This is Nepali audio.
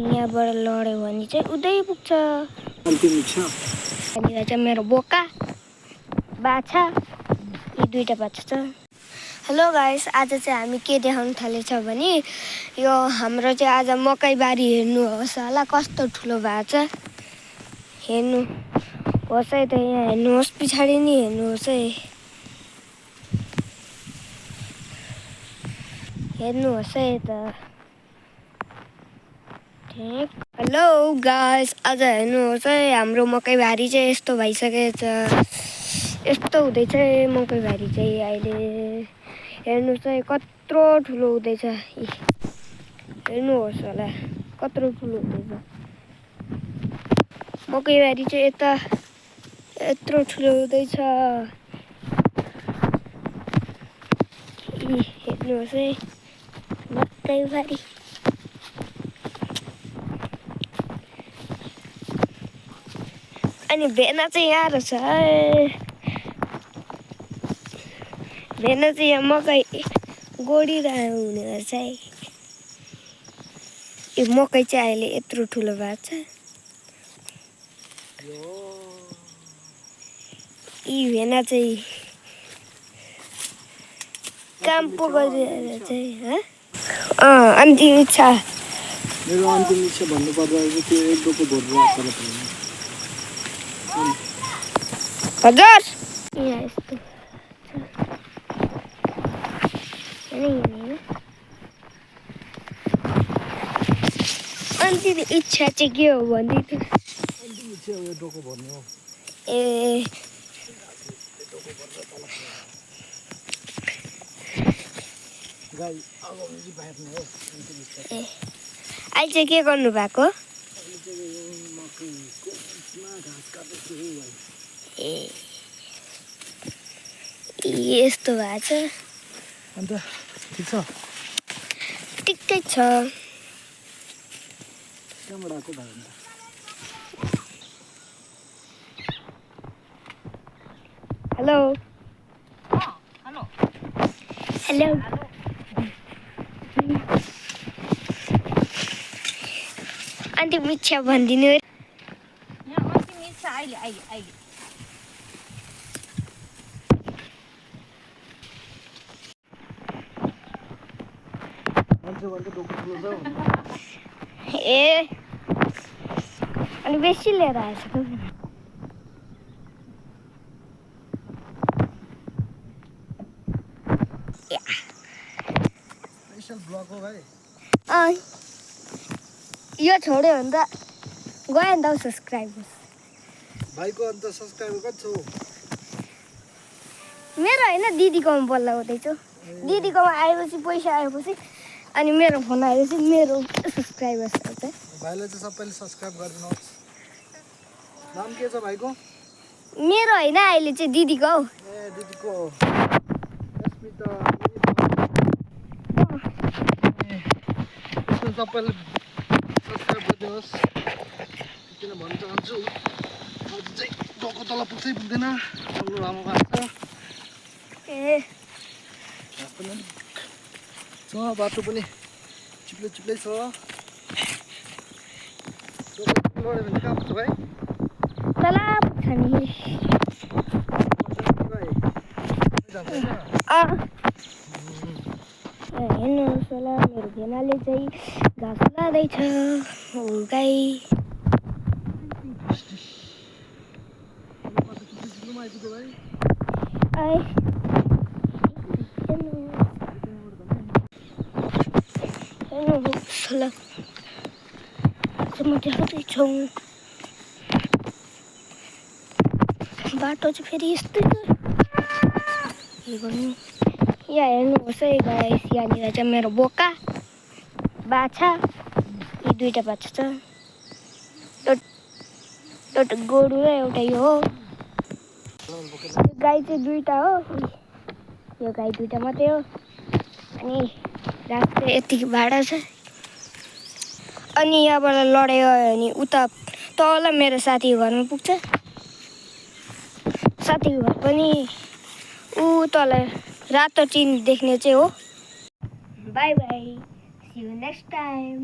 यहाँबाट लड्यो भने चाहिँ उतै पुग्छ। यहाँनिर चाहिँ मेरो बोका बाछा यी दुईटा बाछा छ। हेलो गाइस, आज चाहिँ हामी के देखाउन थालेछ भने यो हाम्रो चाहिँ आज मकै बारी हेर्नुहोस् होला कस्तो ठुलो भएको छ। हेर्नुहोस् है त, यहाँ हेर्नुहोस्, पछाडि नि हेर्नुहोस् है, हेर्नुहोस् है त। हेलो गाइस, आज हेर्नुहोस् है हाम्रो मकै बारी चाहिँ यस्तो भइसकेको छ। यस्तो हुँदैछ मकै बारी चाहिँ अहिले। हेर्नुहोस् है कत्रो ठुलो हुँदैछ। हेर्नुहोस् होला कत्रो ठुलो हुँदैछ मकै बारी चाहिँ। यता यत्रो ठुलो हुँदैछ। हेर्नुहोस् है मकै बारी। अनि भेना चाहिँ यहाँ रहेछ है। भेना चाहिँ यहाँ मकै गोडिरहेको हुने रहेछ है। यो मकै चाहिँ अहिले यत्रो ठुलो भएको छ। यी भेना चाहिँ काम पो गरिरहेको चाहिँ। अन्तिम इच्छा, मेरो अन्तिम इच्छा भन्नुपर्दा चाहिँ त्यो एक डोको भोट हजुर। यहाँ यस्तो अन्तिम इच्छा चाहिँ के हो भन्दै थियो। अन्तिम इच्छा हो डोको भर्नु हो। ए गाई अगाडि बाँध्नु हो अन्तिम इच्छा। अहिले चाहिँ के गर्नु भएको? अहिले चाहिँ मकैको घाँस काट्दैछु भाइ। यस्तो भएको छ। अन्त ठिक छ? ठिकै छ। कहाँबाट आएको भाइ? अन्त हेलो हेलो अन्तिम इच्छा भनिदिनु। अन्तिम इच्छा अहिले ए अनि बेसी लिएर आएछ। स्पेशल ब्लग हो भाइ। यो छोड्यो भने त गयो नि त सब्सक्राइबर्स। भाइको अन्त सब्सक्राइबर कति छ? मेरो होइन, दिदीकोमा बल्ल हुँदैछु। दिदीकोमा आएपछि पैसा आएपछि अनि मेरो फोन आएपछि मेरो सब्सक्राइबर्स आउँछ। भाइलाई चाहिँ सबैले सब्सक्राइब गरिदिनुहोस्। नाम के छ भाइको? मेरो होइन, अहिले चाहिँ दिदीको हौ। ए दिदीको स्मिता। यसमा सबैले सब्सक्राइब गरिदिनुहोस्। किन भन्न चाहन्छु, आज चाहिँ डोको तल पुग्दै पुग्दैन, राम्रो लामो भएको छ। ए घाँस पनि छ, बाटो पनि चिप्लै चिप्लै छ। डोको लड्यो भने कहाँ पुग्छ भाइ? तला पुग्छ नि। हेर्नुहोस् होला मेरो भेनाले चाहिँ घाँस लाँदैछ। हो गाई। हेर्नुहोस् होला म देखाउँदैछु। बाटो चाहिँ फेरि यस्तै छ। के गर्नु? यहाँ हेर्नुहोस् है गाइस, यहाँनिर चाहिँ मेरो बोका बाछा यी दुईटा बाछा छ। एउटा गोरु र एउटा यो हो। यो गाई चाहिँ दुईटा हो। यो गाई दुईटा मात्रै हो। अनि घाँस चाहिँ यतिको भाडा छ। अनि यहाँबाट लड्यो भने उता तल मेरो साथीको घरमा पुग्छ। साथीको घर पनि ऊ तल रातो टिन देख्ने चाहिँ हो। Bye bye, see you next time.